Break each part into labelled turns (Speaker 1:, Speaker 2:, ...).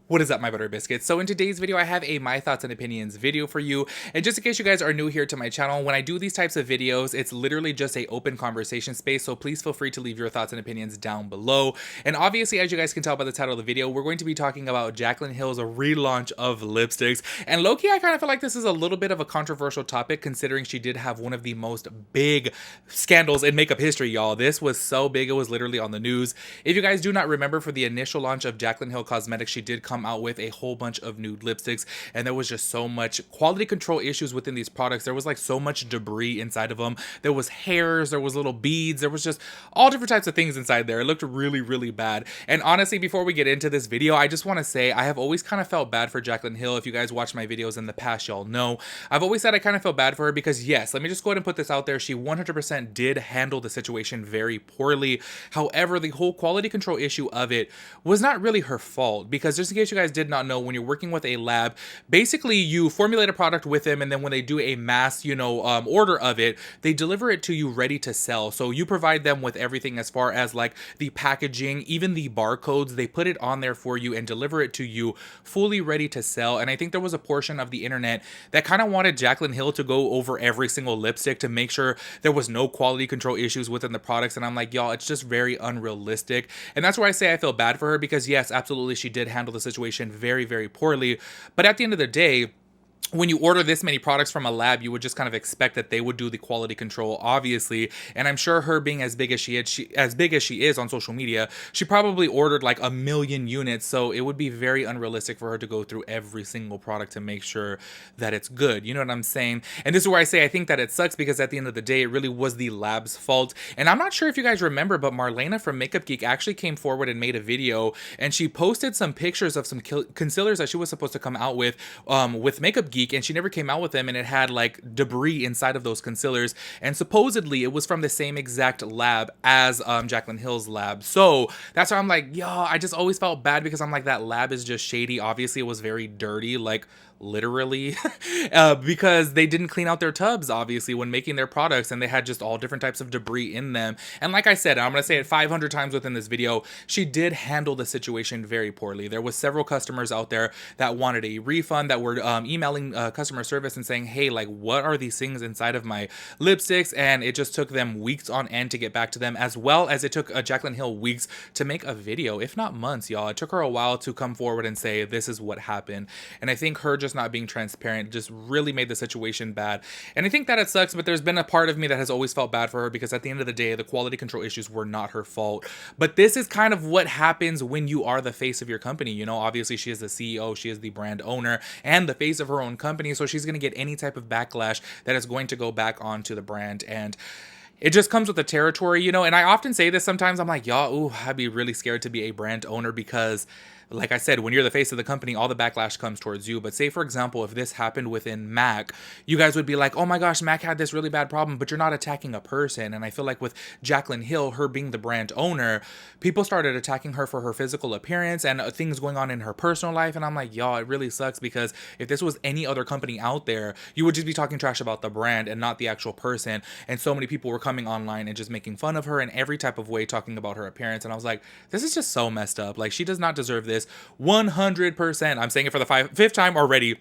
Speaker 1: What is up, my butter biscuits? So in today's video, I have a my thoughts and opinions video for you. And just in case you guys are new here to my channel, when I do these types of videos, it's literally just a open conversation space. So please feel free to leave your thoughts and opinions down below. And obviously, as you guys can tell by the title of the video, we're going to be talking about Jaclyn Hill's relaunch of lipsticks. And low-key, I kind of feel like this is a little bit of a controversial topic considering she did have one of the most big scandals in makeup history, y'all. This was so big, it was literally on the news. If you guys do not remember, for the initial launch of Jaclyn Hill Cosmetics, she did come out with a whole bunch of nude lipsticks, and there was just so much quality control issues within these products. There was like so much debris inside of them. There was hairs, there was little beads, there was just all different types of things inside there. It looked really, really bad. And honestly, before we get into this video, I just want to say I have always kind of felt bad for Jaclyn Hill. If you guys watch my videos in the past, y'all know I've always said I kind of felt bad for her because, yes, let me just go ahead and put this out there, she 100% did handle the situation very poorly. However, the whole quality control issue of it was not really her fault, because just in case you guys did not know, when you're working with a lab, basically you formulate a product with them, and then when they do a mass, order of it, they deliver it to you ready to sell. So you provide them with everything as far as like the packaging, even the barcodes, they put it on there for you and deliver it to you fully ready to sell. And I think there was a portion of the internet that kind of wanted Jaclyn Hill to go over every single lipstick to make sure there was no quality control issues within the products. And I'm like, y'all, it's just very unrealistic. And that's where I say I feel bad for her, because yes, absolutely, she did handle the situation very, very poorly. But at the end of the day, when you order this many products from a lab, you would just kind of expect that they would do the quality control, obviously. And I'm sure her being as big as she is on social media, she probably ordered like 1,000,000 units. So it would be very unrealistic for her to go through every single product to make sure that it's good. You know what I'm saying? And this is where I say I think that it sucks, because at the end of the day, it really was the lab's fault. And I'm not sure if you guys remember, but Marlena from Makeup Geek actually came forward and made a video, and she posted some pictures of some concealers that she was supposed to come out with Makeup Geek, and she never came out with them, and it had like debris inside of those concealers, and supposedly it was from the same exact lab as Jaclyn Hill's lab. So that's why I'm like, yo, I just always felt bad, because I'm like, that lab is just shady. Obviously it was very dirty, like literally, because they didn't clean out their tubs, obviously, when making their products, and they had just all different types of debris in them. And like I said, I'm going to say it 500 times within this video, she did handle the situation very poorly. There was several customers out there that wanted a refund, that were emailing customer service and saying, hey, like, what are these things inside of my lipsticks? And it just took them weeks on end to get back to them, as well as it took Jaclyn Hill weeks to make a video, if not months, y'all. It took her a while to come forward and say, this is what happened. And I think her just not being transparent just really made the situation bad. And I think that it sucks, but there's been a part of me that has always felt bad for her, because at the end of the day, the quality control issues were not her fault. But this is kind of what happens when you are the face of your company. You know, obviously she is the CEO, she is the brand owner and the face of her own company, so she's going to get any type of backlash that is going to go back onto the brand. And it just comes with the territory, you know. And I often say this sometimes, I'm like, y'all, ooh, I'd be really scared to be a brand owner, because like I said, when you're the face of the company, all the backlash comes towards you. But say, for example, if this happened within MAC, you guys would be like, oh my gosh, MAC had this really bad problem, but you're not attacking a person. And I feel like with Jaclyn Hill, her being the brand owner, people started attacking her for her physical appearance and things going on in her personal life. And I'm like, y'all, it really sucks, because if this was any other company out there, you would just be talking trash about the brand and not the actual person. And so many people were coming online and just making fun of her in every type of way, talking about her appearance. And I was like, this is just so messed up. Like, she does not deserve this. 100%. I'm saying it for the fifth time already.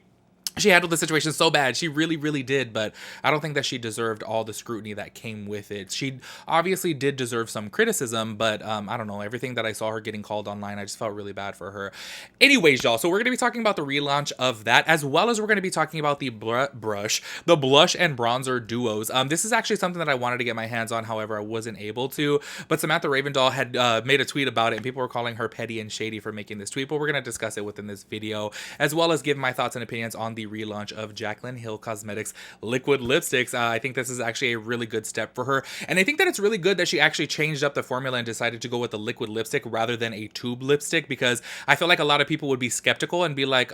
Speaker 1: She handled the situation so bad. She really, really did. But I don't think that she deserved all the scrutiny that came with it. She obviously did deserve some criticism, but I don't know. Everything that I saw her getting called online, I just felt really bad for her. Anyways, y'all, so we're going to be talking about the relaunch of that, as well as we're going to be talking about the blush and bronzer duos. This is actually something that I wanted to get my hands on. However, I wasn't able to. But Samantha Ravendall had made a tweet about it, and people were calling her petty and shady for making this tweet. But we're going to discuss it within this video, as well as give my thoughts and opinions on the relaunch of Jaclyn Hill Cosmetics liquid lipsticks. I think this is actually a really good step for her, and I think that it's really good that she actually changed up the formula and decided to go with the liquid lipstick rather than a tube lipstick, because I feel like a lot of people would be skeptical and be like,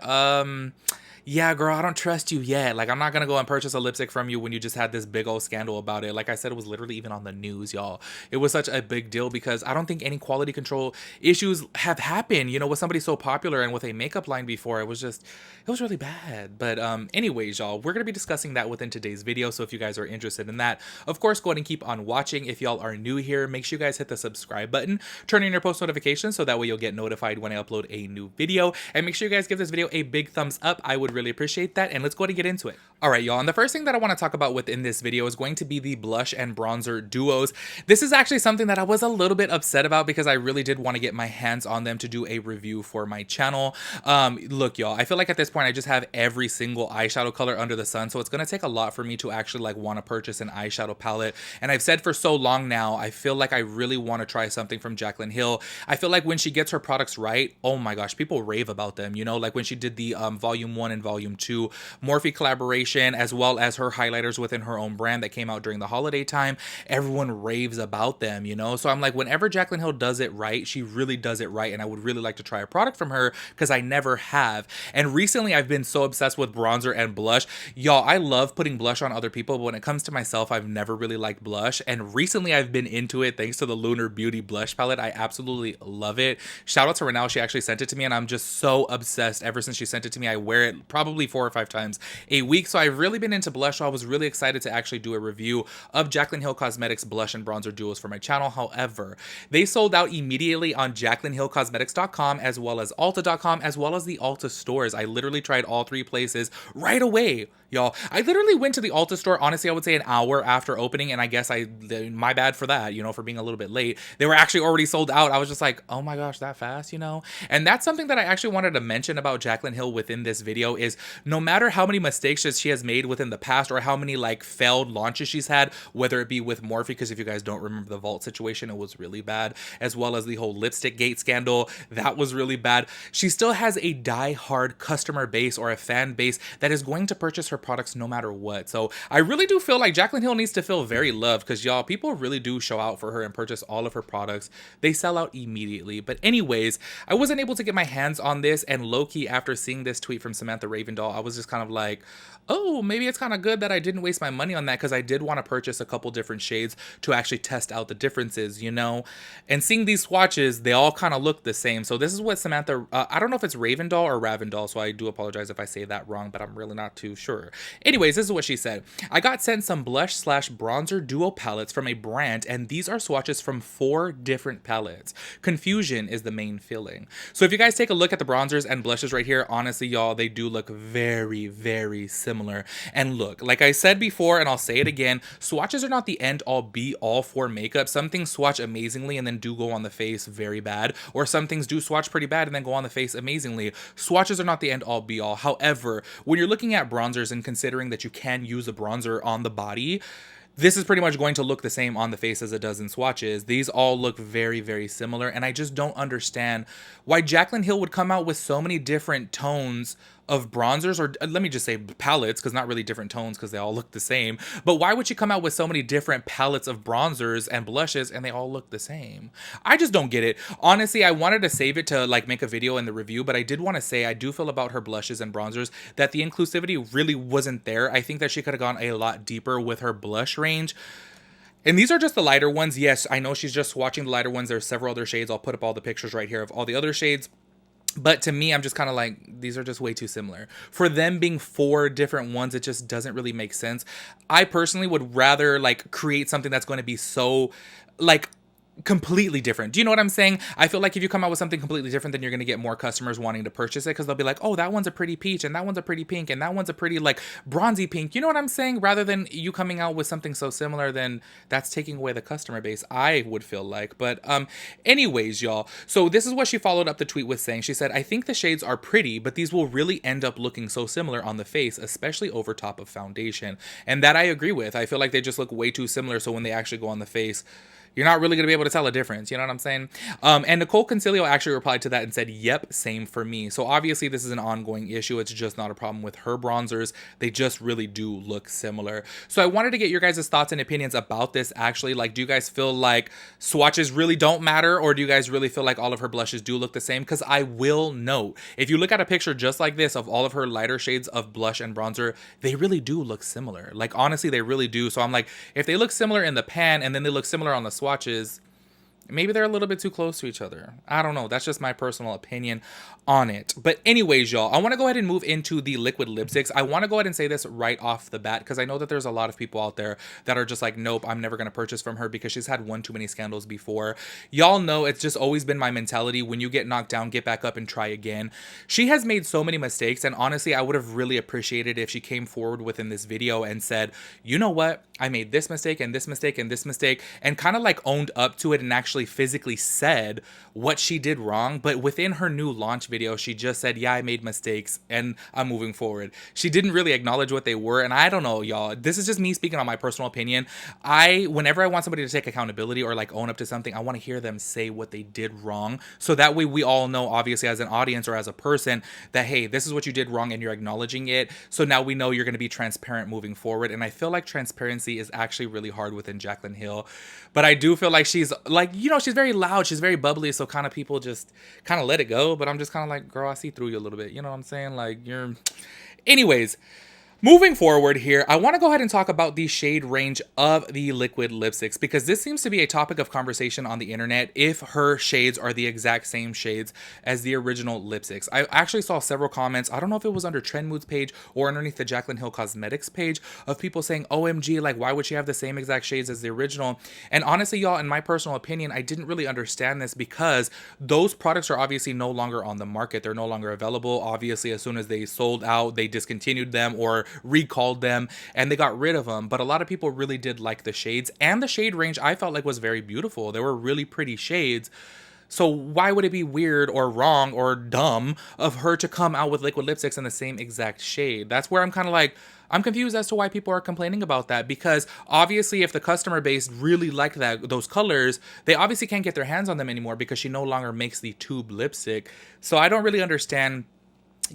Speaker 1: yeah, girl, I don't trust you yet. Like, I'm not gonna go and purchase a lipstick from you when you just had this big old scandal about it. Like I said, it was literally even on the news, y'all. It was such a big deal because I don't think any quality control issues have happened, with somebody so popular and with a makeup line before. It was really bad. But anyways, y'all, we're gonna be discussing that within today's video. So if you guys are interested in that, of course, go ahead and keep on watching. If y'all are new here, make sure you guys hit the subscribe button, turn on your post notifications so that way you'll get notified when I upload a new video. And make sure you guys give this video a big thumbs up. I would really appreciate that. And let's go ahead and get into it. All right, y'all. And the first thing that I want to talk about within this video is going to be the blush and bronzer duos. This is actually something that I was a little bit upset about because I really did want to get my hands on them to do a review for my channel. Look, y'all, I feel like at this point I just have every single eyeshadow color under the sun, so it's going to take a lot for me to actually like want to purchase an eyeshadow palette. And I've said for so long now, I feel like I really want to try something from Jaclyn Hill. I feel like when she gets her products right, oh my gosh, people rave about them, like when she did the volume 1 and volume 2 Morphe collaboration, as well as her highlighters within her own brand that came out during the holiday time. Everyone raves about them, so I'm like, whenever Jaclyn Hill does it right, she really does it right, and I would really like to try a product from her because I never have. And recently I've been so obsessed with bronzer and blush. Y'all, I love putting blush on other people, but when it comes to myself, I've never really liked blush, and recently I've been into it thanks to the Lunar Beauty blush palette. I absolutely love it. Shout out to Renelle, she actually sent it to me, and I'm just so obsessed. Ever since she sent it to me, I wear it probably 4 or 5 times a week, so I've really been into blush. So I was really excited to actually do a review of Jaclyn Hill Cosmetics blush and bronzer duos for my channel. However, they sold out immediately on JaclynHillCosmetics.com as well as Ulta.com as well as the Ulta stores. I literally tried all 3 places right away, y'all. I literally went to the Ulta store, honestly, I would say an hour after opening, and I guess my bad for that, for being a little bit late. They were actually already sold out. I was just like, oh my gosh, that fast, And that's something that I actually wanted to mention about Jaclyn Hill within this video is no matter how many mistakes she has made within the past or how many like failed launches she's had, whether it be with Morphe, because if you guys don't remember the vault situation, it was really bad, as well as the whole lipstick gate scandal, that was really bad. She still has a die-hard customer base or a fan base that is going to purchase her products no matter what. So I really do feel like Jaclyn Hill needs to feel very loved because y'all, people really do show out for her and purchase all of her products. They sell out immediately. But anyways, I wasn't able to get my hands on this, and low-key after seeing this tweet from Samantha Ravendall, I was just kind of like, oh, maybe it's kind of good that I didn't waste my money on that because I did want to purchase a couple different shades to actually test out the differences, And seeing these swatches, they all kind of look the same. So this is what Samantha, I don't know if it's Ravendall or Ravendall, so I do apologize if I say that wrong, but I'm really not too sure. Anyways, this is what she said. I got sent some blush/bronzer duo palettes from a brand, and these are swatches from 4 different palettes. Confusion is the main feeling. So if you guys take a look at the bronzers and blushes right here, honestly, y'all, they do look very, very similar. And look, like I said before, and I'll say it again, swatches are not the end all be all for makeup. Some things swatch amazingly and then do go on the face very bad, or some things do swatch pretty bad and then go on the face amazingly. Swatches are not the end all be all. However, when you're looking at bronzers and considering that you can use a bronzer on the body, this is pretty much going to look the same on the face as it does in swatches. These all look very, very similar, and I just don't understand why Jaclyn Hill would come out with so many different tones of bronzers, or let me just say palettes, because not really different tones because they all look the same. But why would she come out with so many different palettes of bronzers and blushes and they all look the same? I just don't get it. Honestly, I wanted to save it to like make a video in the review, but I did want to say I do feel about her blushes and bronzers that the inclusivity really wasn't there. I think that she could have gone a lot deeper with her blush range. And these are just the lighter ones. Yes, I know she's just watching the lighter ones. There's several other shades. I'll put up all the pictures right here of all the other shades. But to me, I'm just kind of like, these are just way too similar. For them being 4 different ones, it just doesn't really make sense. I personally would rather like create something that's going to be so like completely different. Do you know what I'm saying? I feel like if you come out with something completely different, then you're going to get more customers wanting to purchase it because they'll be like, oh, that one's a pretty peach and that one's a pretty pink and that one's a pretty like bronzy pink. You know what I'm saying? Rather than you coming out with something so similar, then that's taking away the customer base, I would feel like. But anyways, y'all. So this is what she followed up the tweet with saying. She said, I think the shades are pretty, but these will really end up looking so similar on the face, especially over top of foundation. And that I agree with. I feel like they just look way too similar. So when they actually go on the face, you're not really going to be able to tell a difference. You know what I'm saying? And Nicole Concilio actually replied to that and said, yep, same for me. So obviously this is an ongoing issue. It's just not a problem with her bronzers. They just really do look similar. So I wanted to get your guys' thoughts and opinions about this actually. Like, do you guys feel like swatches really don't matter, or do you guys really feel like all of her blushes do look the same? Because I will note, if you look at a picture just like this of all of her lighter shades of blush and bronzer, they really do look similar. Like, honestly, they really do. So I'm like, if they look similar in the pan and then they look similar on the swatches, maybe they're a little bit too close to each other. I don't know. That's just my personal opinion on it. But anyways, y'all, I want to go ahead and move into the liquid lipsticks. I want to go ahead and say this right off the bat because I know that there's a lot of people out there that are just like, nope, I'm never going to purchase from her because she's had one too many scandals before. Y'all know it's just always been my mentality. When you get knocked down, get back up and try again. She has made so many mistakes, and honestly, I would have really appreciated if she came forward within this video and said, you know what? I made this mistake and this mistake and this mistake, and kind of like owned up to it and actually physically said what she did wrong. But within her new launch video, she just said, yeah, I made mistakes and I'm moving forward. She didn't really acknowledge what they were. And I don't know, y'all, this is just me speaking on my personal opinion. Whenever I want somebody to take accountability or like own up to something, I want to hear them say what they did wrong. So that way we all know, obviously, as an audience or as a person, that, hey, this is what you did wrong and you're acknowledging it. So now we know you're going to be transparent moving forward. And I feel like transparency is actually really hard within Jaclyn Hill. But I do feel like she's like, you know, she's very loud, she's very bubbly, so kind of people just kind of let it go. But I'm just kind of like, girl, I see through you a little bit. You know what I'm saying? Like, you're... Anyways, moving forward here, I want to go ahead and talk about the shade range of the liquid lipsticks because this seems to be a topic of conversation on the internet if her shades are the exact same shades as the original lipsticks. I actually saw several comments, I don't know if it was under Trend Moods page or underneath the Jaclyn Hill Cosmetics page, of people saying, OMG, like, why would she have the same exact shades as the original? And honestly, y'all, in my personal opinion, I didn't really understand this because those products are obviously no longer on the market. They're no longer available. Obviously, as soon as they sold out, they discontinued them or recalled them and they got rid of them. But a lot of people really did like the shades, and the shade range I felt like was very beautiful. They were really pretty shades. So why would it be weird or wrong or dumb of her to come out with liquid lipsticks in the same exact shade? That's where I'm kind of like, I'm confused as to why people are complaining about that, because obviously if the customer base really liked those colors, they obviously can't get their hands on them anymore because she no longer makes the tube lipstick. So I don't really understand,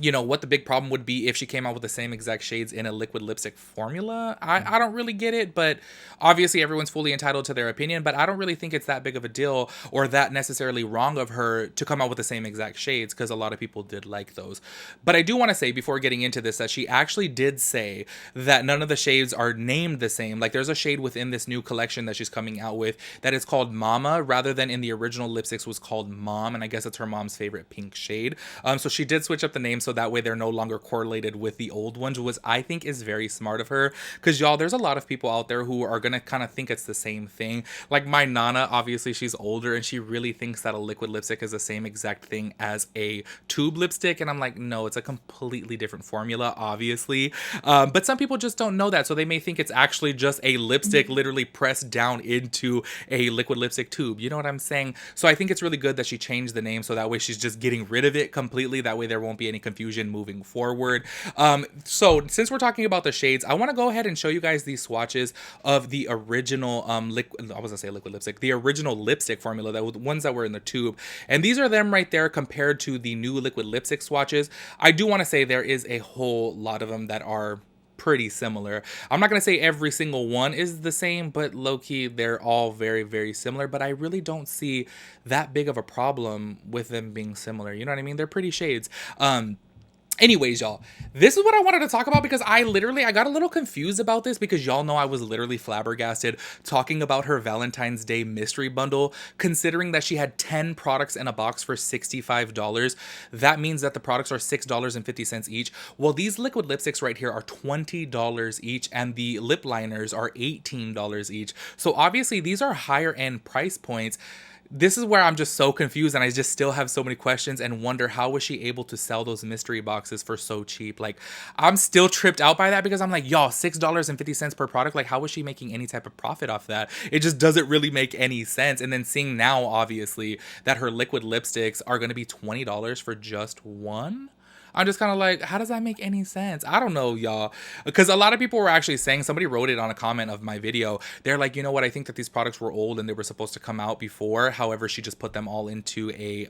Speaker 1: you know, what the big problem would be if she came out with the same exact shades in a liquid lipstick formula. I don't really get it, but obviously everyone's fully entitled to their opinion, but I don't really think it's that big of a deal or that necessarily wrong of her to come out with the same exact shades, because a lot of people did like those. But I do want to say before getting into this that she actually did say that none of the shades are named the same. Like, there's a shade within this new collection that she's coming out with that is called Mama, rather than in the original lipsticks was called Mom, and I guess it's her mom's favorite pink shade. So she did switch up the name so that way they're no longer correlated with the old ones, which I think is very smart of her, because y'all, there's a lot of people out there who are gonna kind of think it's the same thing. Like my Nana, obviously she's older and she really thinks that a liquid lipstick is the same exact thing as a tube lipstick, and I'm like, no, it's a completely different formula, obviously. But some people just don't know that, so they may think it's actually just a lipstick literally pressed down into a liquid lipstick tube. You know what I'm saying? So I think it's really good that she changed the name so that way she's just getting rid of it completely. That way there won't be any confusion moving forward. So since we're talking about the shades, I want to go ahead and show you guys these swatches of the original liquid, I was gonna say liquid lipstick, the original lipstick formula, that the ones that were in the tube, and these are them right there compared to the new liquid lipstick swatches. I do want to say there is a whole lot of them that are pretty similar. I'm not going to say every single one is the same, but low-key they're all very, very similar. But I really don't see that big of a problem with them being similar. You know what I mean? They're pretty shades. Anyways, y'all, this is what I wanted to talk about, because I got a little confused about this, because y'all know I was literally flabbergasted talking about her Valentine's Day mystery bundle, considering that she had 10 products in a box for $65. That means that the products are $6.50 each. Well, these liquid lipsticks right here are $20 each, and the lip liners are $18 each. So obviously these are higher end price points. This is where I'm just so confused, and I just still have so many questions and wonder, how was she able to sell those mystery boxes for so cheap? Like, I'm still tripped out by that, because I'm like, y'all, $6.50 per product. Like, how was she making any type of profit off that? It just doesn't really make any sense. And then seeing now, obviously, that her liquid lipsticks are going to be $20 for just one, I'm just kind of like, how does that make any sense? I don't know, y'all. Because a lot of people were actually saying, somebody wrote it on a comment of my video. They're like, you know what? I think that these products were old and they were supposed to come out before. However, she just put them all into a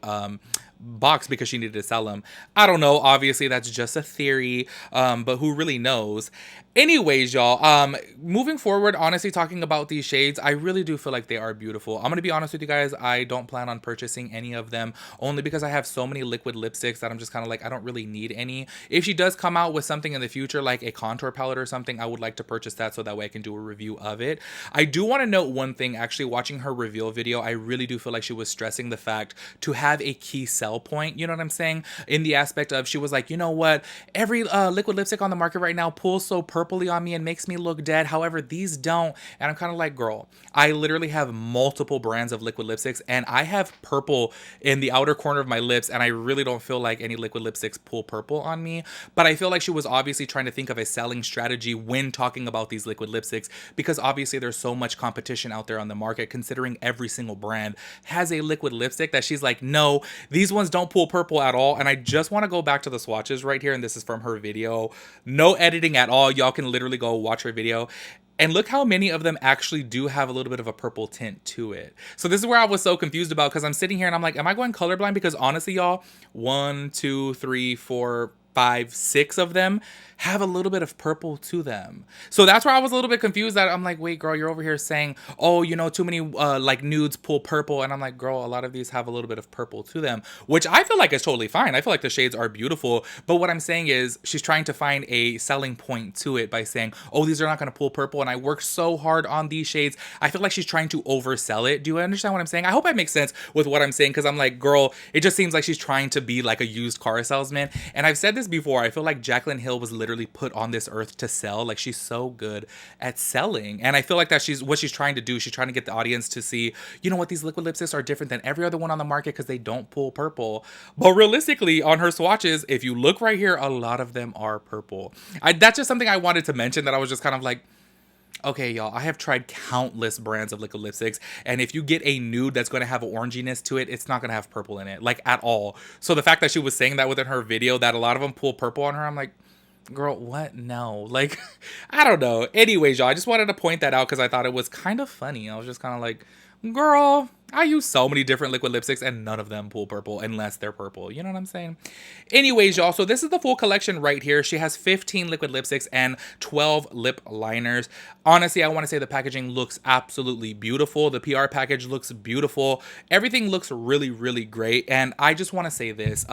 Speaker 1: box because she needed to sell them. I don't know. Obviously, that's just a theory, but who really knows? Anyways, y'all, moving forward, honestly, talking about these shades, I really do feel like they are beautiful. I'm gonna be honest with you guys, I don't plan on purchasing any of them, only because I have so many liquid lipsticks that I'm just kind of like, I don't really need any. If she does come out with something in the future, like a contour palette or something, I would like to purchase that so that way I can do a review of it. I do want to note one thing, actually, watching her reveal video, I really do feel like she was stressing the fact to have a key sell point, you know what I'm saying? In the aspect of, she was like, you know what, every liquid lipstick on the market right now pulls so purpley on me and makes me look dead. However, these don't. And I'm kind of like, girl, I literally have multiple brands of liquid lipsticks and I have purple in the outer corner of my lips, and I really don't feel like any liquid lipsticks pull purple on me. But I feel like she was obviously trying to think of a selling strategy when talking about these liquid lipsticks, because obviously there's so much competition out there on the market, considering every single brand has a liquid lipstick, that she's like, no, these ones don't pull purple at all. And I just want to go back to the swatches right here, and this is from her video. No editing at all. Y'all can literally go watch her video. And look how many of them actually do have a little bit of a purple tint to it. So this is where I was so confused about, because I'm sitting here and I'm like, am I going colorblind? Because honestly, y'all, 1, 2, 3, 4, 5, 6 of them have a little bit of purple to them. So that's where I was a little bit confused, that I'm like, wait, girl, you're over here saying, oh, you know, too many like nudes pull purple. And I'm like, girl, a lot of these have a little bit of purple to them, which I feel like is totally fine. I feel like the shades are beautiful. But what I'm saying is, she's trying to find a selling point to it by saying, oh, these are not going to pull purple. And I worked so hard on these shades. I feel like she's trying to oversell it. Do you understand what I'm saying? I hope I make sense with what I'm saying, because I'm like, girl, it just seems like she's trying to be like a used car salesman. And I've said this before, I feel like Jaclyn Hill was literally put on this earth to sell. Like, she's so good at selling, and I feel like that she's what she's trying to do. She's trying to get the audience to see, you know what, these liquid lipsticks are different than every other one on the market because they don't pull purple. But realistically, on her swatches, if you look right here, a lot of them are purple. That's just something I wanted to mention, that I was just kind of like, okay, y'all, I have tried countless brands of liquid lipsticks, and if you get a nude that's going to have an oranginess to it, it's not going to have purple in it, like, at all. So the fact that she was saying that within her video, that a lot of them pull purple on her, I'm like, girl, what? No. Like, I don't know. Anyways, y'all, I just wanted to point that out because I thought it was kind of funny. I was just kind of like, girl, I use so many different liquid lipsticks and none of them pull purple unless they're purple. You know what I'm saying? Anyways, y'all, so this is the full collection right here. She has 15 liquid lipsticks and 12 lip liners. Honestly, I want to say the packaging looks absolutely beautiful. The PR package looks beautiful. Everything looks really, really great. And I just want to say this.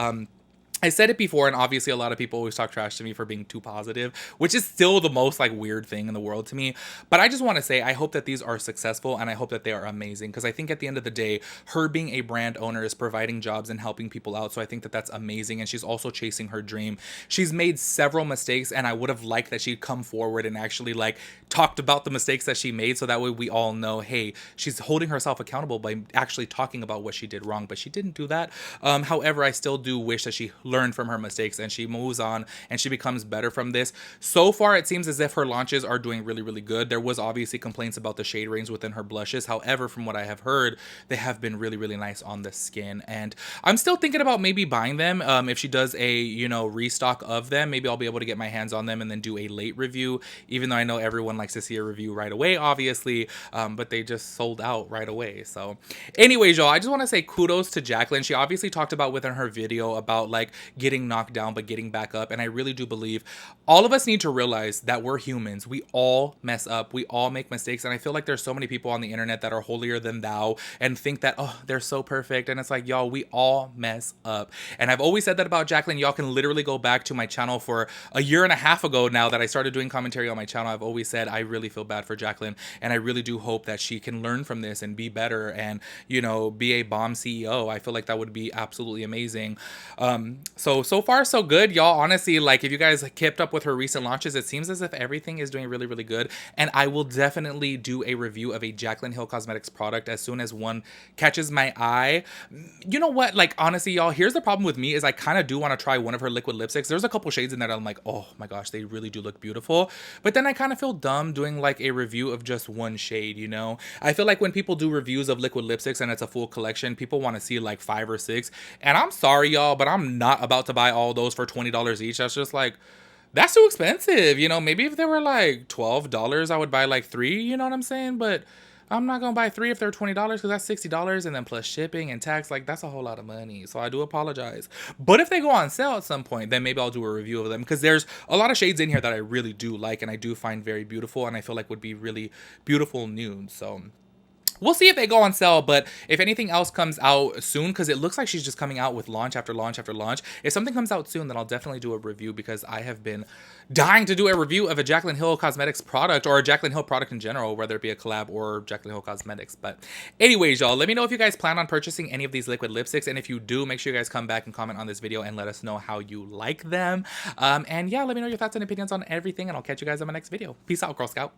Speaker 1: I said it before, and obviously a lot of people always talk trash to me for being too positive, which is still the most like weird thing in the world to me. But I just want to say, I hope that these are successful, and I hope that they are amazing, because I think at the end of the day, her being a brand owner is providing jobs and helping people out. So I think that that's amazing, and she's also chasing her dream. She's made several mistakes, and I would have liked that she'd come forward and actually like talked about the mistakes that she made, so that way we all know, hey, she's holding herself accountable by actually talking about what she did wrong. But she didn't do that. However, I still do wish that she learn from her mistakes and she moves on and she becomes better from this. So far, it seems as if her launches are doing really, really good. There was obviously complaints about the shade range within her blushes. However, from what I have heard, they have been really, really nice on the skin. And I'm still thinking about maybe buying them. If she does a, you know, restock of them, maybe I'll be able to get my hands on them and then do a late review, even though I know everyone likes to see a review right away, obviously, but they just sold out right away. So anyways, y'all, I just want to say kudos to Jaclyn. She obviously talked about within her video about like getting knocked down but getting back up, and I really do believe all of us need to realize that we're humans. We all mess up, we all make mistakes, and I feel like there's so many people on the internet that are holier than thou and think that, oh, they're so perfect, and it's like, y'all, we all mess up. And I've always said that about Jaclyn. Y'all can literally go back to my channel for a year and a half ago now that I started doing commentary on my channel. I've always said I really feel bad for Jaclyn, and I really do hope that she can learn from this and be better and, you know, be a bomb CEO. I feel like that would be absolutely amazing. So far so good, y'all. Honestly, like, if you guys kept up with her recent launches, it seems as if everything is doing really, really good. And I will definitely do a review of a Jaclyn Hill Cosmetics product as soon as one catches my eye. You know what, like, honestly, y'all, here's the problem with me is I kind of do want to try one of her liquid lipsticks. There's a couple shades in that I'm like, oh my gosh, they really do look beautiful. But then I kind of feel dumb doing like a review of just one shade, you know? I feel like when people do reviews of liquid lipsticks and it's a full collection, people want to see like 5 or 6. And I'm sorry, y'all, but I'm not not about to buy all those for $20 each. That's just like, that's too expensive. You know, maybe if they were like $12, I would buy like 3, you know what I'm saying? But I'm not gonna buy 3 if they're $20 because that's $60 and then plus shipping and tax. Like, that's a whole lot of money. So I do apologize. But if they go on sale at some point, then maybe I'll do a review of them because there's a lot of shades in here that I really do like and I do find very beautiful and I feel like would be really beautiful nudes. So we'll see if they go on sale, but if anything else comes out soon, because it looks like she's just coming out with launch after launch after launch. If something comes out soon, then I'll definitely do a review because I have been dying to do a review of a Jaclyn Hill Cosmetics product or a Jaclyn Hill product in general, whether it be a collab or Jaclyn Hill Cosmetics. But anyways, y'all, let me know if you guys plan on purchasing any of these liquid lipsticks. And if you do, make sure you guys come back and comment on this video and let us know how you like them. And yeah, let me know your thoughts and opinions on everything, and I'll catch you guys in my next video. Peace out, Girl Scout.